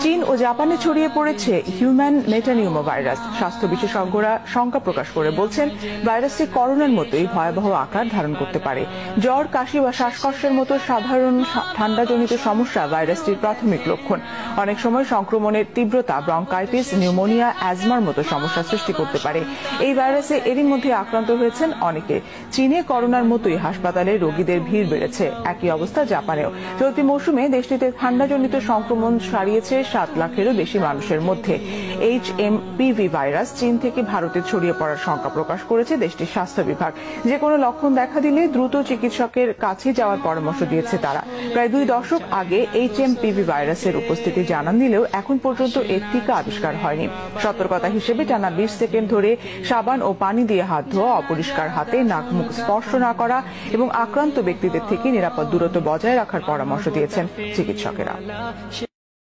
চীন ও জাপানে ছড়িয়ে পড়েছে হিউম্যান মেটানিউমো ভাইরাস। স্বাস্থ্য বিশেষজ্ঞরা শঙ্কা প্রকাশ করে বলছেন, ভাইরাসটি করোনার মতোই ভয়াবহ আকার ধারণ করতে পারে। জ্বর, কাশি বা শ্বাসকষ্টের মতো সাধারণ ঠান্ডাজনিত সমস্যা ভাইরাসটির প্রাথমিক লক্ষণ। অনেক সময় সংক্রমণের তীব্রতা ব্রঙ্কাইটিস, নিউমোনিয়া, অ্যাজমার মতো সমস্যা সৃষ্টি করতে পারে। এই ভাইরাসে এরই মধ্যে আক্রান্ত হয়েছেন অনেকে। চীনে করোনার মতোই হাসপাতালে রোগীদের ভিড় বেড়েছে। একই অবস্থা জাপানেও। চলতি মৌসুমে দেশটিতে ঠান্ডাজনিত সংক্রমণ সারিয়েছে 7 লাখেরও বেশি মানুষের মধ্যে। HMPV ভাইরাস চীন থেকে ভারতে ছড়িয়ে পড়ার শঙ্কা প্রকাশ করেছে দেশটির স্বাস্থ্য বিভাগ। যে কোনো লক্ষণ দেখা দিলে দ্রুত চিকিৎসকের কাছে যাওয়ার পরামর্শ দিয়েছে তারা। প্রায় 2 দশক আগে HMPV ভাইরাসের উপস্থিতি জানান দিলেও এখন পর্যন্ত এর টিকা আবিষ্কার হয়নি। সতর্কতা হিসেবে টানা 20 সেকেন্ড ধরে সাবান ও পানি দিয়ে হাত ধোয়া, অপরিষ্কার হাতে নাক মুখ স্পর্শ না করা এবং আক্রান্ত ব্যক্তিদের থেকে নিরাপদ দূরত্ব বজায় রাখার পরামর্শ দিয়েছেন চিকিৎসকেরা।